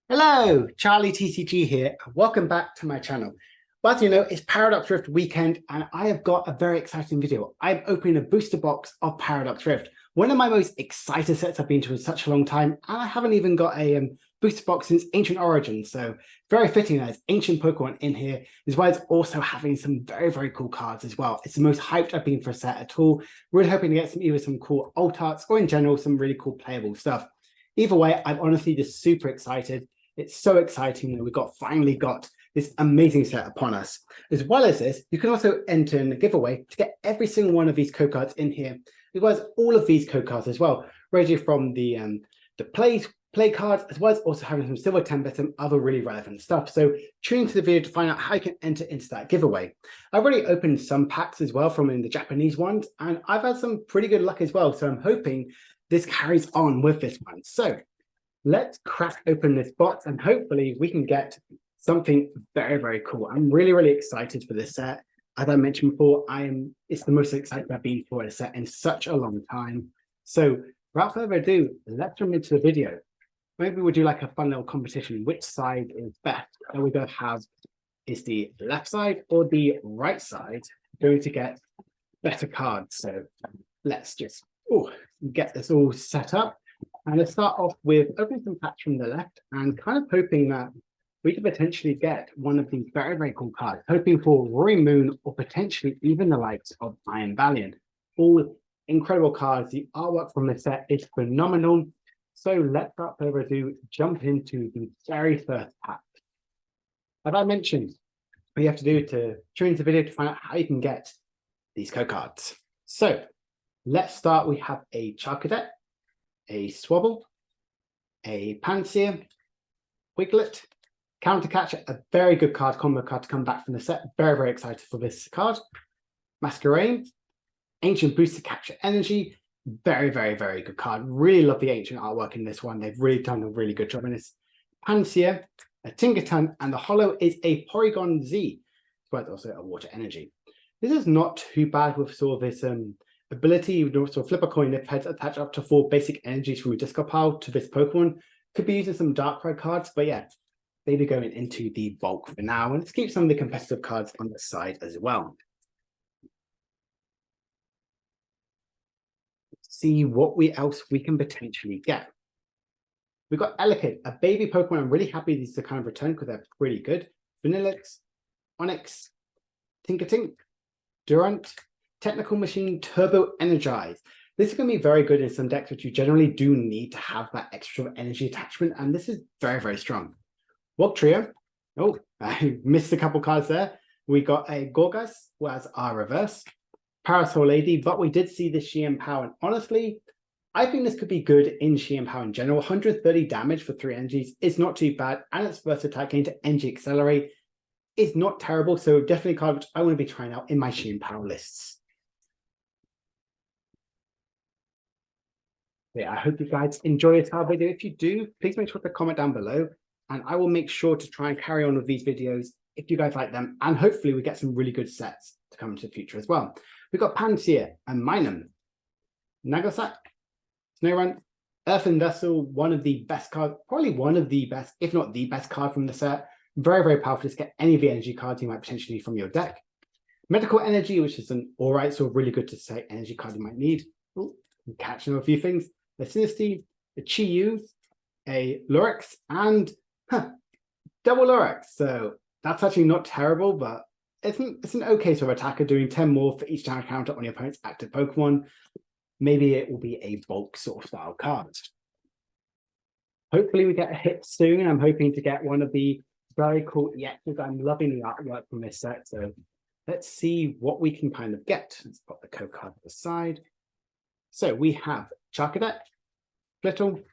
Hello, Charlie TCG here, and welcome back to my channel. Well, as you know, it's Paradox Rift weekend, and I have got a very exciting video. I'm opening a booster box of Paradox Rift, one of my most excited sets I've been to in such a long time, and I haven't even got a booster box since Ancient Origins, so very fitting that it's Ancient Pokemon in here, as well as also having some very cool cards as well. It's the most hyped I've been for a set at all. Really hoping to get either some cool alt arts or in general some really cool playable stuff. Either way, I'm honestly just super excited. It's so exciting that we finally got this amazing set upon us. As well as this, you can also enter in a giveaway to get every single one of these code cards in here, as well as all of these code cards as well, ranging from the play cards, as well as also having some silver templates and other really relevant stuff. So tune into the video to find out how you can enter into that giveaway. I've already opened some packs as well from the Japanese ones, and I've had some pretty good luck as well. So I'm hoping this carries on with this one. So let's crack open this box and hopefully we can get something very cool. I'm really excited for this set. As I mentioned before, it's the most excited I've been for a set in such a long time. So without further ado, let's jump into the video. Maybe we'll do like a fun little competition. Which side is best? And we're going to have, is the left side or the right side going to get better cards? So let's just get this all set up. And let's start off with opening some packs from the left and kind of hoping that we could potentially get one of these very cool cards, hoping for Roaring Moon or potentially even the likes of Iron Valiant. All incredible cards. The artwork from this set is phenomenal. So let's, without further ado, jump into the very first pack. As I mentioned, what you have to do to tune into the video to find out how you can get these code cards. So let's start. We have a Charcadet, a Swabble, a Pansear, Wiglet, Countercatcher, a very good card, combo card to come back from the set. Very excited for this card. Masquerain, Ancient Booster Capture Energy, very good card. Really love the Ancient artwork in this one. They've really done a really good job in this. Pansear, a Tinkerton, and the holo is a Porygon Z, but also a Water Energy. This is not too bad with sort of this ability. You would also flip a coin if heads attach up to 4 basic energies from your discard pile to this Pokemon. Could be using some Darkrai cards, but yeah, maybe going into the bulk for now. And let's keep some of the competitive cards on the side as well. Let's see what else we can potentially get. We've got Elekid, a baby Pokemon. I'm really happy these are kind of returned because they're pretty good. Vanillix, Onix, Tinkertink, Durant, Technical Machine, Turbo Energize. This is going to be very good in some decks which you generally do need to have that extra energy attachment, and this is very strong. Wugtrio. Oh, I missed a couple cards there. We got a Gorgas, who has our reverse. Parasol Lady, but we did see the Chien-Pao, and honestly, I think this could be good in Chien-Pao in general. 130 damage for 3 energies is not too bad, and its first attack into Energy Accelerate is not terrible, so definitely a card which I want to be trying out in my Chien-Pao lists. Yeah, I hope you guys enjoy this video. If you do, please make sure to comment down below, and I will make sure to try and carry on with these videos if you guys like them, and hopefully we get some really good sets to come into the future as well. We've got Pansear and Minun, Nagosak, Snorunt, Earthen Vessel, one of the best cards, probably one of the best, if not the best card from the set. Very powerful to get any of the energy cards you might potentially need from your deck. Medical Energy, which is an alright, so really good to say energy card you might need. Ooh, I'm catching a few things. A Sinistea, a Chi-Yu, a Lurex, and double Lurex. So that's actually not terrible, but it's an okay sort of attacker, doing 10 more for each down counter on your opponent's active Pokemon. Maybe it will be a bulk sort of style card. Hopefully we get a hit soon. I'm hoping to get one of the very cool EXs. I'm loving the artwork from this set, so let's see what we can kind of get. Let's put the code card to the side. So we have Charcadet, Flittle,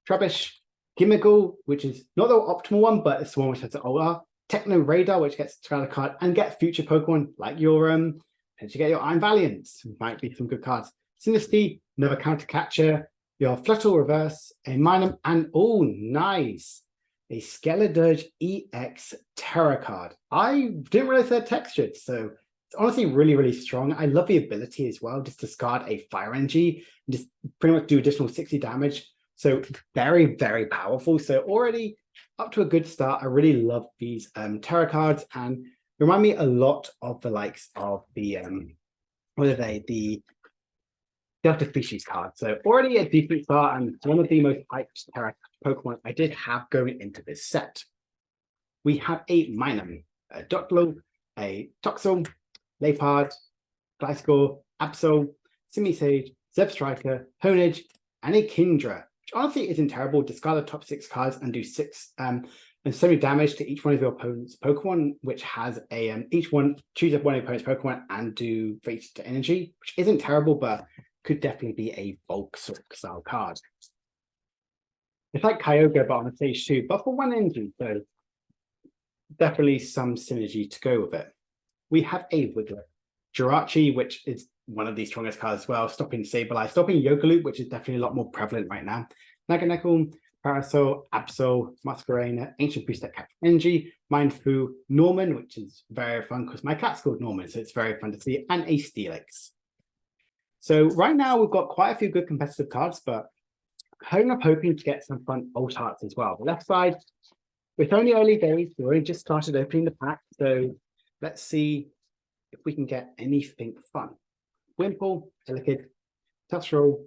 Trubbish, Gimmighoul, which is not the optimal one, but it's the one which has the OR, Techno Radar, which gets to a card, and get future Pokemon like your potentially get your Iron Valiants. Might be some good cards. Sinistea, another Countercatcher, your Fluttle Reverse, a Minun, and oh, nice, a Skeledirge EX Terra card. I didn't realize they're textured, so it's honestly really strong. I love the ability as well, just discard a Fire Energy and just pretty much do additional 60 damage. So very powerful. So already Up to a good start. I really love these terror cards and remind me a lot of the likes of the what are they? The Delta Species card. So already a decent start and one of the most hyped terror Pokemon I did have going into this set. We have a Minun, a Ductilo, a Toxel, Leopard, Gliscor, Absol, Simisage, Zebstrika, Honedge, and a Kindra, which honestly isn't terrible. Discard the top 6 cards and do 6 and so damage to each one of your opponent's Pokemon, which has a each one choose up one of your opponent's Pokemon and do face to energy, which isn't terrible, but could definitely be a bulk sort of style card. It's like Kyogre, but on a stage 2, but for 1 energy, so definitely some synergy to go with it. We have a Wiggler, Jirachi, which is one of the strongest cards as well, stopping Sableye, stopping Yogaloop, which is definitely a lot more prevalent right now. Naganekl, Parasol, Absol, Masquerainer, Ancient Booster, Captain Energy, Mindfu, Norman, which is very fun because my cat's called Norman, so it's very fun to see, and a Steelix. So right now we've got quite a few good competitive cards, but I'm hoping to get some fun alt arts as well. The left side, it's only early days, we only just started opening the pack, so let's see if we can get anything fun. Wimple, Elekid, Tusrol,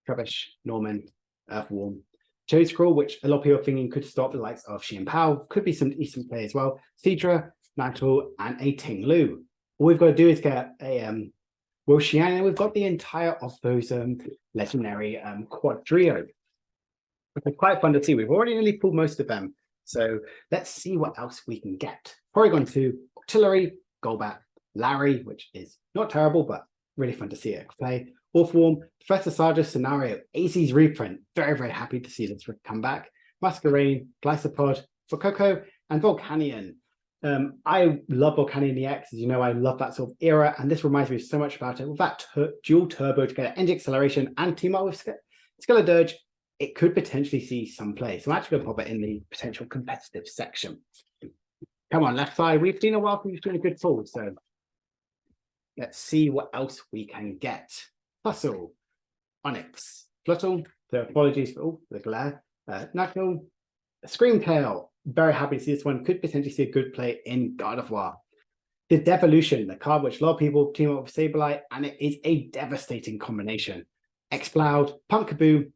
Trubbish, Norman, Earthworm, Toedscrawl, which a lot of people are thinking could stop the likes of Xian Pao, could be some decent play as well, Seadra, Nightall, and a Ting Lu. All we've got to do is get a Roshian, and we've got the entire of those legendary Quadrio. It's quite fun to see. We've already nearly pulled most of them. So let's see what else we can get. Porygon 2, Octillery, Golbat, Larry, which is not terrible, but really fun to see it play. Orthworm, Professor Sarge's Scenario, AC's reprint. Very, very happy to see this come back. Masquerain, Gliscopod, Fuecoco, and Volcanion. I love Volcanion EX, as you know, I love that sort of era, and this reminds me so much about it. With that dual turbo to get energy acceleration and team up with Skeledirge, it could potentially see some play. So I'm actually going to pop it in the potential competitive section. Come on, left side. We've seen a while, we've seen a good pull, so let's see what else we can get. Puzzle, Onyx, Fluttle, so apologies for the glare. Knuckle, Screamtail, very happy to see this one. Could potentially see a good play in Gardevoir. The Devolution, the card which a lot of people team up with Sableye, and it is a devastating combination. Exploud, Pumpkaboo,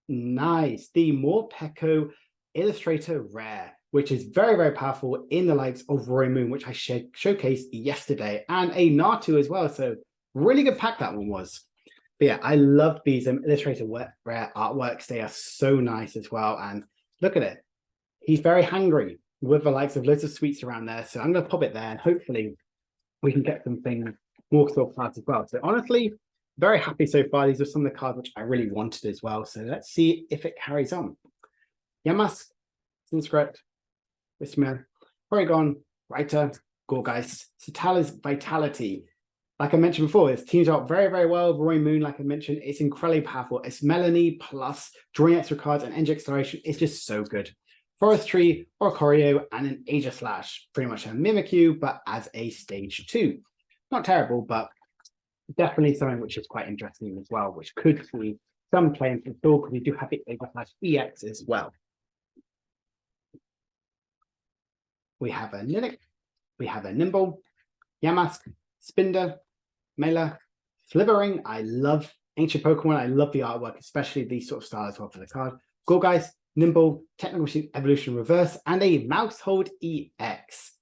nice. The Morpeko Illustrator Rare, which is very, very powerful in the likes of Roy Moon, which I showcased yesterday, and a Natu as well. So really good pack that one was. But yeah, I love these Illustrator Rare artworks. They are so nice as well. And look at it. He's very hungry with the likes of loads of sweets around there. So I'm going to pop it there and hopefully we can get something more sort of cards as well. So honestly, very happy so far. These are some of the cards which I really wanted as well. So let's see if it carries on. Yamask, Sinscript, Whismere, Porygon, Writer, Gorgeist, Satala's Vitality. Like I mentioned before, this teams out very, very well. Roy Moon, like I mentioned, it's incredibly powerful. It's Melanie plus drawing extra cards and energy acceleration. It's just so good. Forestry, Oricorio, and an Aegislash. Pretty much a Mimikyu, but as a stage 2. Not terrible, but definitely something which is quite interesting as well, which could see some play in store because we do have the Aegislash EX as well. We have a Niddick, we have a Nimble, Yamask, Spinder, Mela, Slivering. I love ancient Pokemon. I love the artwork, especially these sort of styles as well for the card. Gorgeist, Nimble, Technical Evolution Reverse, and a Mousehold EX.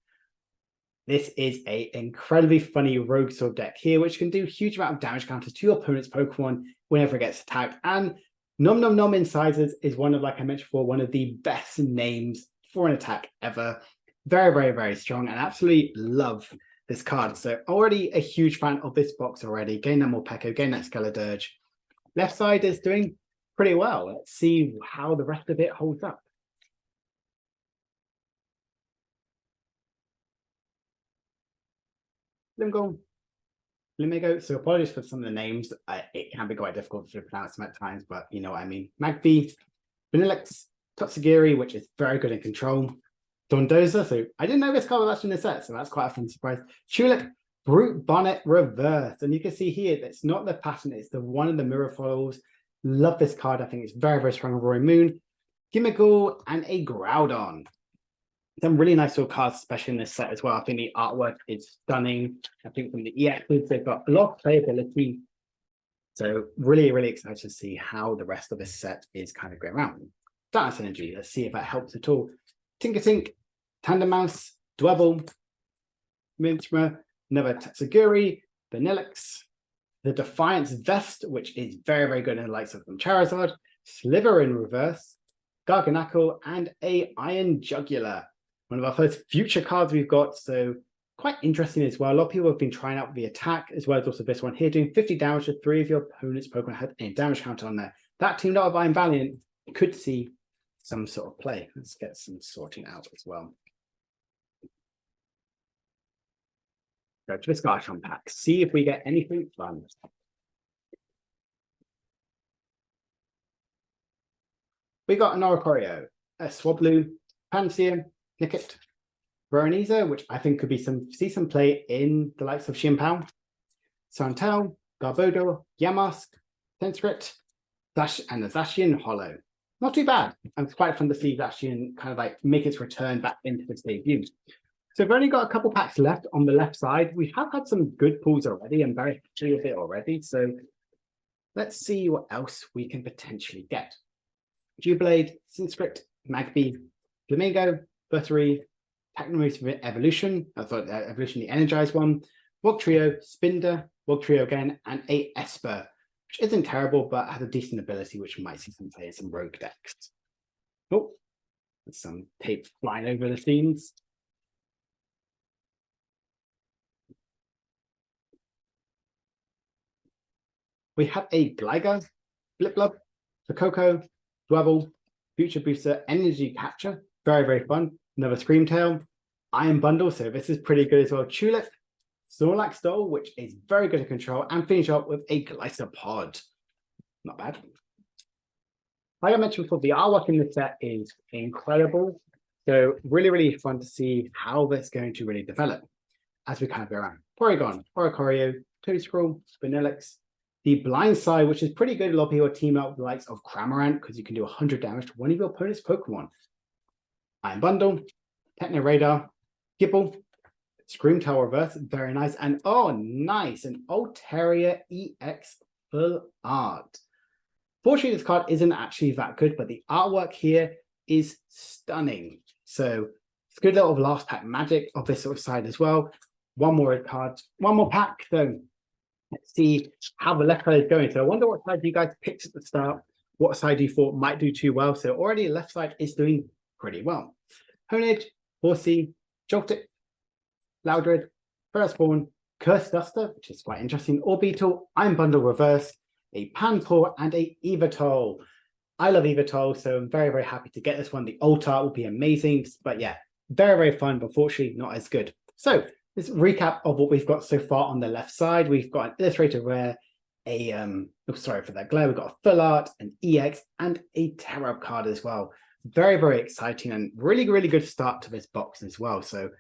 This is an incredibly funny rogue sword deck here, which can do a huge amount of damage counters to your opponent's Pokemon whenever it gets attacked. And Nom Nom Nom Incisors is one of, like I mentioned before, one of the best names for an attack ever. Very, very, very strong, and absolutely love this card. So already a huge fan of this box already. Gain that Morpeko, gain that Skeledirge. Left side is doing pretty well. Let's see how the rest of it holds up. Limigo. So apologies for some of the names. It can be quite difficult to pronounce them at times, but you know what I mean. Magby, Vanillix, Totsugiri, which is very good in control. Dondoza, so I didn't know this card was actually in the set, so that's quite a fun surprise. Tulip, Brute Bonnet Reverse, and you can see here that's not the pattern, it's the one of the mirror follows. Love this card. I think it's very, very strong on Roy Moon. Gimmighoul, and a Groudon. Some really nice little cards, especially in this set as well. I think the artwork is stunning. I think from the EXs, they've got a lot of playability. So really, really excited to see how the rest of this set is kind of going around. Darkness Energy, let's see if that helps at all. Tinkertink, Tandemaus, Dwebble, Minchma, another Tatsugiri, Vanillix, the Defiance Vest, which is very, very good in the likes of Charizard, Sliver in reverse, Garganacl, and a Iron Jugular. One of our first future cards we've got, so quite interesting as well. A lot of people have been trying out the attack, as well as also this one here, doing 50 damage to 3 of your opponent's Pokemon had a damage counter on there. That teamed up with Iron Valiant could see some sort of play. Let's get some sorting out as well. Go to the Scartron pack, see if we get anything fun. We got an Oricorio, a Swablu, Pansear, Nickit, Veronese, which I think could be see some play in the likes of Xianpao, Santel, Garbodor, Yamask, Sensrit, and the Zacian Hollow. Not too bad. It's quite fun to see Zacian kind of like make its return back into its debut. So we've only got a couple packs left on the left side. We have had some good pulls already. I'm very happy with it already. So let's see what else we can potentially get. Jubilade, Sinscript, Magby, Flamingo, Buttery, Technomoose Evolution, I thought Evolution, the Energized one, Wugtrio, Spinder, Wugtrio again, and a Esper, which isn't terrible, but has a decent ability, which might see some play in some rogue decks. Oh, there's some tape flying over the scenes. We have a Gligar, Bliplup, Fuecoco, Dwebble, Future Booster, Energy Capture, very, very fun. Another Screamtail, Iron Bundle, so this is pretty good as well. Tulip, Snorlax Doll, which is very good to control, and finish up with a Gliscopod. Not bad. Like I mentioned before, the artwork in this set is incredible. So really, really fun to see how that's going to really develop as we kind of go around. Porygon, Oricorio, Toedscruel, Vanillix, the Blindside, which is pretty good. A lot of people team up with the likes of Cramorant because you can do 100 damage to one of your opponent's Pokemon. Iron Bundle, Techno Radar, Gibble, Screamtail Reverse, very nice. And oh, nice, an Altaria EX Full Art. Fortunately, this card isn't actually that good, but the artwork here is stunning. So it's good little last pack magic of this sort of side as well. One more card, one more pack. So let's see how the left side is going. So I wonder what side you guys picked at the start, what side you thought might do too well. So already the left side is doing pretty well. Honedge, Horsey, Joltik, Loudred, Firstborn, Curse Duster, which is quite interesting, Orbeetle, Iron Bundle Reverse, a Panpour, and a Yveltal. I love Yveltal, so I'm very, very happy to get this one. The alt art will be amazing, but yeah, very, very fun, but fortunately not as good. So this recap of what we've got so far on the left side. We've got an Illustrator Rare, a sorry for that glare. We've got a Full Art, an EX, and a Tarot card as well. Very, very exciting and really, really good start to this box as well. So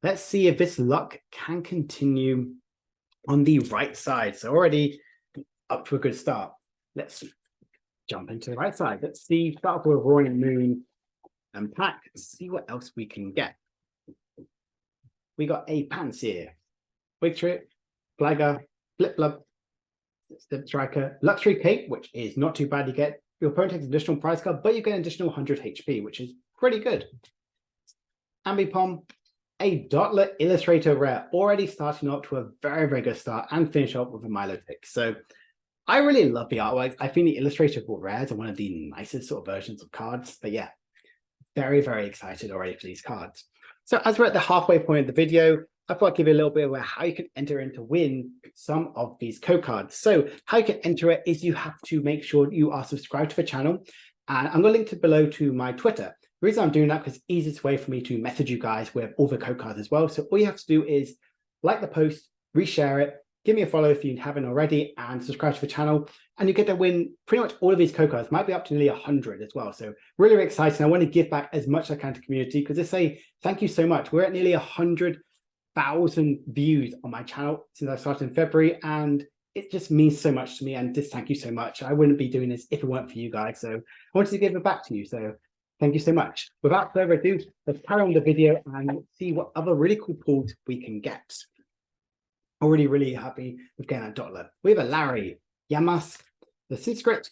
let's see if this luck can continue on the right side. So already up to a good start. Let's jump into the right side. Let's see, start off with Roaring Moon and pack, see what else we can get. We got a Pansear, Wigtrip, Gligar, Bliplup, Step Striker, Luxury Cape, which is not too bad. You get your opponent takes additional prize card, but you get an additional 100 HP, which is pretty good. Ambipom, a Dotlet Illustrator Rare, already starting up to a very, very good start and finish up with a Milotic. So I really love the artwork. I think the Illustrator Rares are one of the nicest sort of versions of cards. But yeah, very, very excited already for these cards. So as we're at the halfway point of the video, I thought I'd give you a little bit about how you can enter in to win some of these code cards. So how you can enter it is you have to make sure you are subscribed to the channel. And I'm going to link it below to my Twitter. The reason I'm doing that is the easiest way for me to message you guys with all the code cards as well. So all you have to do is like the post, reshare it, give me a follow if you haven't already, and subscribe to the channel. And you get to win pretty much all of these code cards. Might be up to nearly 100 as well. So really, really exciting. I want to give back as much as I can to the community because they say thank you so much. We're at nearly 100,000 views on my channel since I started in February, and it just means so much to me. And just thank you so much. I wouldn't be doing this if it weren't for you guys. So I wanted to give it back to you. So Thank you so much. Without further ado, let's carry on the video and see what other really cool pulls we can get. Already really happy with getting that Dottler. We have a Larry, Yamask, the Secret,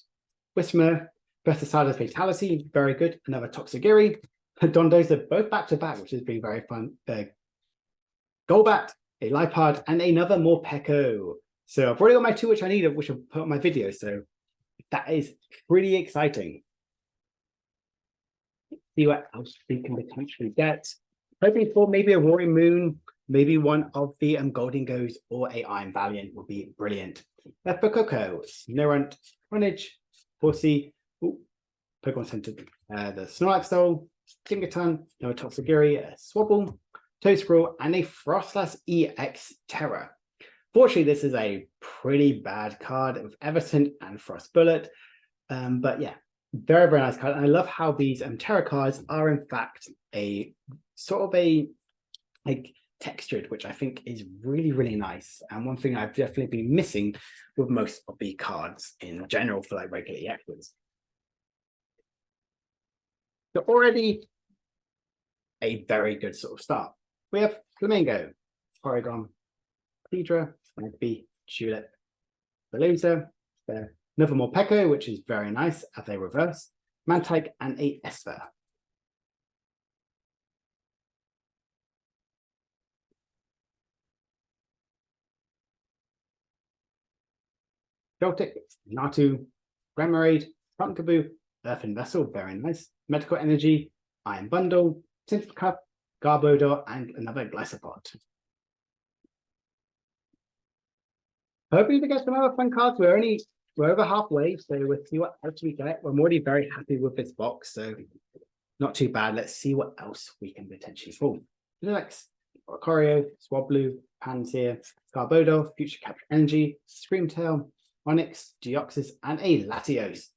Whismer, Versatilus Fatality, very good. Another Toxagiri, Dondoza, both back to back, which has been very fun. Golbat, a Lipard, and another Morpeko. So I've already got my two, which I need, which I'll put on my video. So that is pretty exciting. See what else we can potentially get. Hoping for maybe a Roaring Moon, maybe one of the Golden Goes or a Iron Valiant would be brilliant. For Coco, Snorunt, Carnage, Horsey, Pokemon Center, the Snorlax Stole, Dingaton, no Toxagiri, a Swabble, Toedscroll, and a Frostlass EX Terra. Fortunately, this is a pretty bad card with Everton and Frost Bullet. But yeah, very, very nice card. And I love how these Terra cards are in fact a sort of a like textured, which I think is really, really nice. And one thing I've definitely been missing with most of the cards in general for like regular EXs. So already a very good sort of start. We have Flamingo, Porygon, Cedra, Magpie, Tulip, Veluza, another Morpeko, which is very nice as a reverse, Mantike, and a Esper. Joltik, Natu, Remoraid, Pumpkaboo, Earthen Vessel, very nice, Medical Energy, Iron Bundle, Cup, Garbodor, and another Glycopod. Hoping to get some other fun cards. We're over halfway, so we'll see what else we get. I'm already very happy with this box, so not too bad. Let's see what else we can potentially pull. Next, Oricorio, Swablu, Pansear, Garbodor, Future Capture Energy, Screamtail, Onyx, Deoxys, and a Latios.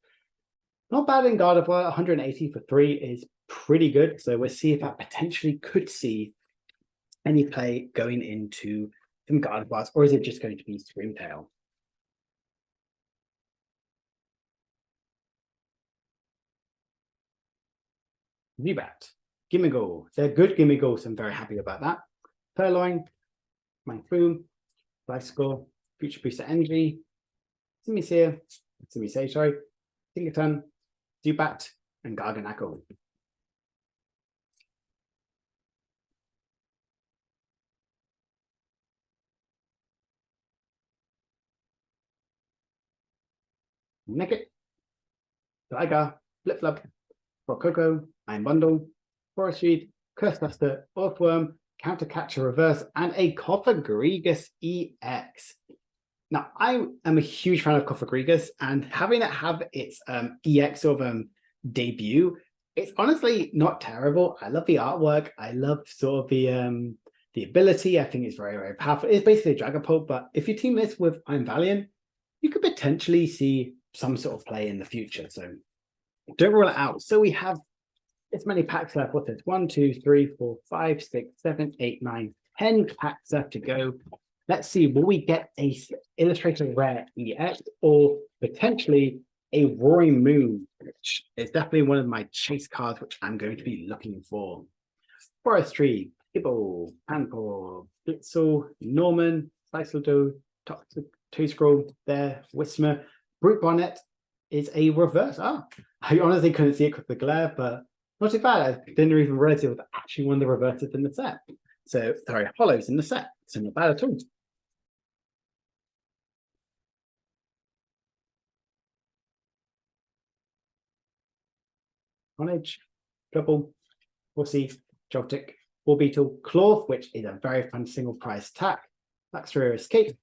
Not bad in Gardevoir. 180 for 3 is pretty good. So we'll see if that potentially could see any play going into some Gardevoirs, or is it just going to be Screamtail? Zubat, Gimmighoul. They're good Gimmighoul, so I'm very happy about that. Purloin, Manfoom, Bicycle, Future Booster Energy, Simisear, sorry, Tinkerton, Zubat, and Garganacl. Nickit, Tiger, Flip-Flop, Rococo, Iron Bundle, Forest Seed, Curse Duster, Earthworm, Counter Catcher Reverse, and a Cofagrigus EX. Now, I am a huge fan of Cofagrigus, and having it have its EX sort of debut, it's honestly not terrible. I love the artwork. I love sort of the ability. I think it's very, very powerful. It's basically a Dragapult, but if you team this with Iron Valiant, you could potentially see some sort of play in the future. So don't rule it out. So we have as many packs left. What's it? 1, 2, 3, 4, 5, 6, 7, 8, 9, 10 packs left to go. Let's see, will we get a Illustrator Rare EX or potentially a Roaring Moon, which is definitely one of my chase cards, which I'm going to be looking for. Forestry, Gibble, Panpour, Blitzel, Norman, Sliceldo, Toedscroll, there, Whismer. Brute Bonnet is a reverse. I honestly couldn't see it with the glare, but not too bad. I didn't even realize it was actually one of the reverses in the set. So, sorry, hollows in the set. So not bad at all. Carnage, Double, Horsey, Joltik, Orbeetle, Cloth, which is a very fun single prize attack, Luxray Escape,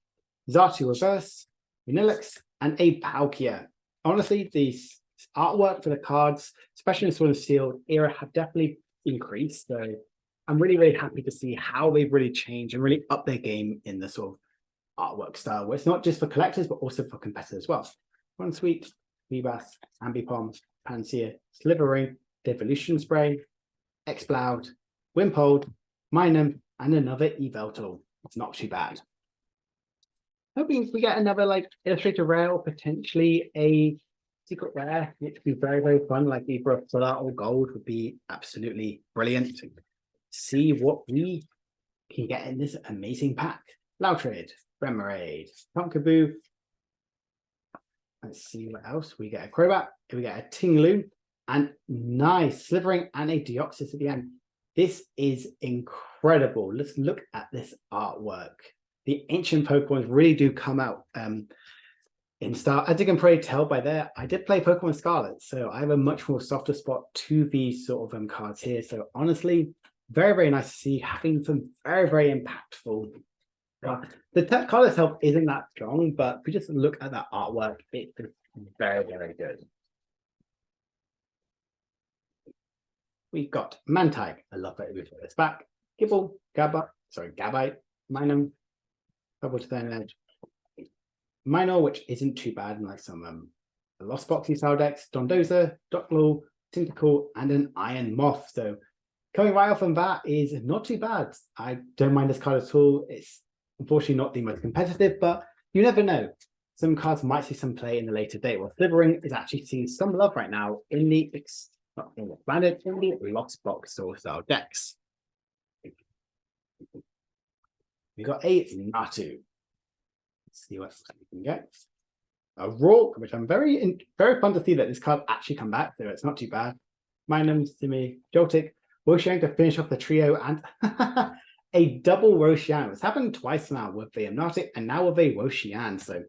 Xatu Reverse, Vanillix, and a Palkia. Honestly, the artwork for the cards, especially in Sword and Steel era, have definitely increased. So I'm really, really happy to see how they've really changed and really upped their game in the sort of artwork style, where it's not just for collectors, but also for competitors as well. One Sweet, Weebas, Ambipom, Pansear, Slivering, Devolution Spray, Exploud, Wimpold, Minun, and another Yveltal. It's not too bad. Hoping we get another like Illustrator Rare or potentially a secret rare. It would be very, very fun. Like either a full art or gold would be absolutely brilliant. See what we can get in this amazing pack. Loutred, Remoraid, Pumpkaboo. Let's see what else. We get a Crobat, we get a Tinglu, and nice Slithering and a Deoxys at the end. This is incredible. Let's look at this artwork. The ancient Pokemon really do come out in style. As you can probably tell by there, I did play Pokemon Scarlet, so I have a much more softer spot to these sort of cards here. So honestly, very, very nice to see, having some very, very impactful. The card itself isn't that strong, but if we just look at that artwork, it's very, very good. We've got Mantike. I love that we put this back. Gibble, Gabite, Minun, Double to the edge. Minor, which isn't too bad in like some Lost Boxy style decks, Dondoza, Docklaw, Tentacle, and an Iron Moth. So coming right off on that is not too bad. I don't mind this card at all. It's unfortunately not the most competitive, but you never know. Some cards might see some play in the later date. Well, Slithering is actually seeing some love right now in the expanded, in the Lost Box style decks. We got a Natu. Let's see what we can get. A Rourke, which I'm very fun to see that this card actually come back, so it's not too bad. Minun, Simi, Joltik, Roshan to finish off the trio, and a double Roshan. It's happened twice now with the Hypnotic and now with a Roshan, so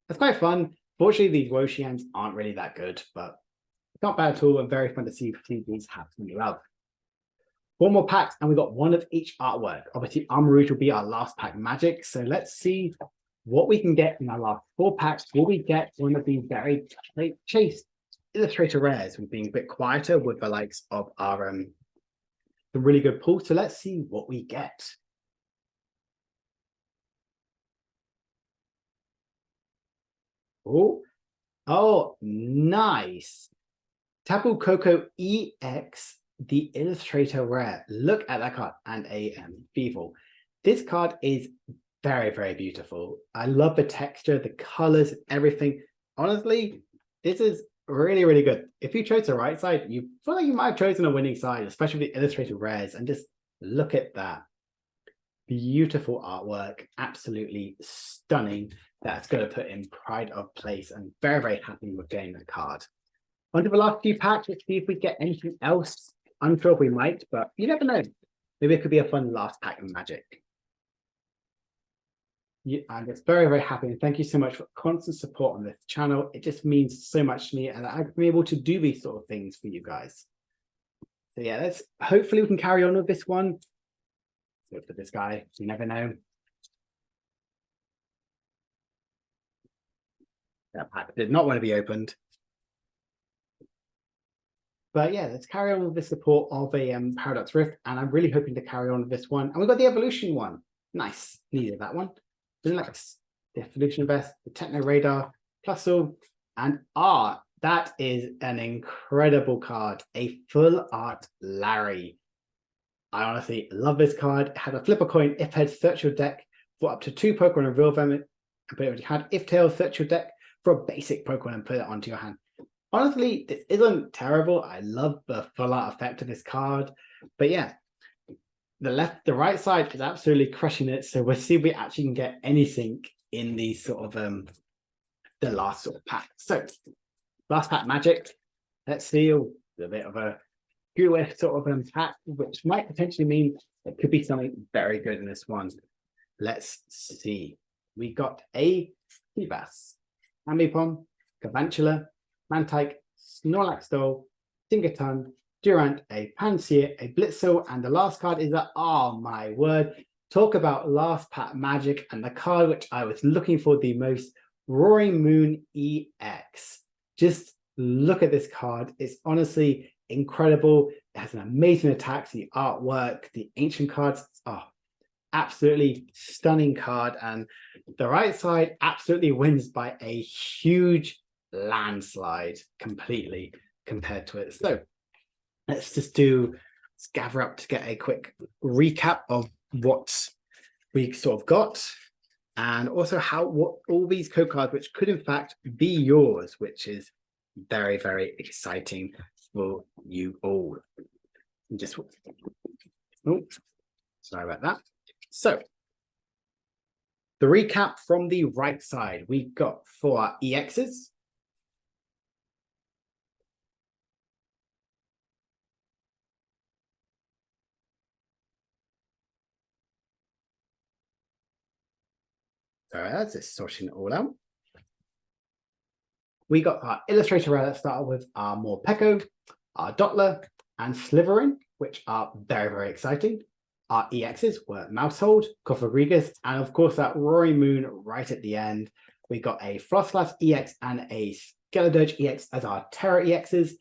that's quite fun. Fortunately, these Roshans aren't really that good, but it's not bad at all and very fun to see these have some new love. One more pack, and we've got one of each artwork. Obviously, Armarouge will be our last pack magic, so let's see what we can get in our last 4 packs. Will we get one of these very chase illustrator rares? We've been a bit quieter with the likes of our the really good pull. So let's see what we get. Oh, nice. Tapu Koko EX, the illustrator rare. Look at that card, and a Feeble. This card is very, very beautiful. I love the texture, the colors, everything. Honestly, this is really, really good. If you chose the right side, you feel like you might have chosen a winning side, especially with the illustrated rares. And just look at that. Beautiful artwork, absolutely stunning. That's going to put in pride of place, and very, very happy with getting that card. On to the last few packs. Let's see if we get anything else. Unsure if we might, but you never know. Maybe it could be a fun last pack of magic. I'm just very, very happy, and thank you so much for constant support on this channel. It just means so much to me, and I've been able to do these sort of things for you guys. So yeah, let's hopefully we can carry on with this one. So for this guy, you never know. That pack did not want to be opened. But yeah, let's carry on with the support of a Paradox Rift, and I'm really hoping to carry on with this one. And we've got the Evolution one. Nice, needed that one. Relax, the Evolution Vest, the Techno Radar, Plusle, and art. That is an incredible card. A full art Larry. I honestly love this card. It had a flip a coin, if head, search your deck for up to 2 Pokemon, reveal them. But if you had if tail, search your deck for a basic Pokemon and put it onto your hand. Honestly, this isn't terrible. I love the full art effect of this card. But yeah, the right side is absolutely crushing it. So we'll see if we actually can get anything in these sort of the last sort of pack. So last pack magic. Let's see a bit of a good sort of pack, which might potentially mean it could be something very good in this one. Let's see. We got a Feebas, Ambipom, Galvantula, Mantike, Snorlax Doll, Dingaton, Durant, a Pansear, a Blitzel, and the last card is a, oh my word, talk about last pack magic, and the card which I was looking for the most, Roaring Moon EX. Just look at this card. It's honestly incredible. It has an amazing attack, the artwork, the ancient cards. Oh, absolutely stunning card. And the right side absolutely wins by a huge landslide completely compared to it. So let's gather up to get a quick recap of what we sort of got, and also what all these code cards which could in fact be yours, which is very, very exciting for you all. Just, oh, sorry about that. So the recap from the right side, we've got for our EXs. So that's just sorting it all out. We got our Illustrator that started with our Morpeko, our Dottler, and Slytherin, which are very, very exciting. Our EXs were Mousehold, Cofagrigus, and of course that Roaring Moon right at the end. We got a Frostlass EX and a Skeledirge EX as our Terra EXs,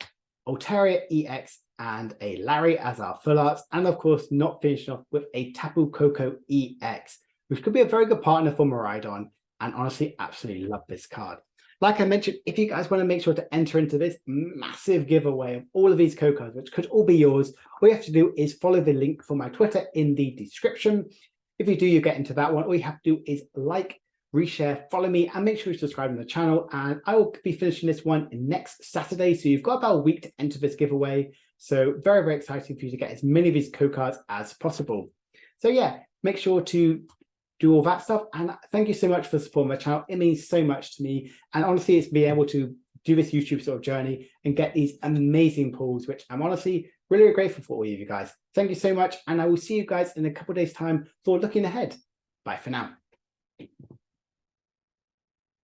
Altaria EX and a Larry as our full arts, and of course not finishing off with a Tapu Koko EX, which could be a very good partner for Miraidon, and honestly absolutely love this card. Like I mentioned, if you guys want to make sure to enter into this massive giveaway of all of these co-cards, which could all be yours, all you have to do is follow the link for my Twitter in the description. If you do, you get into that one. All you have to do is like, reshare, follow me, and make sure you subscribe to the channel. And I will be finishing this one next Saturday. So you've got about a week to enter this giveaway. So very, very exciting for you to get as many of these co-cards as possible. So yeah, make sure to do all that stuff. And thank you so much for supporting my channel. It means so much to me. And honestly, it's being able to do this YouTube sort of journey and get these amazing pulls, which I'm honestly really, really grateful for all of you guys. Thank you so much. And I will see you guys in a couple of days' time for looking ahead. Bye for now.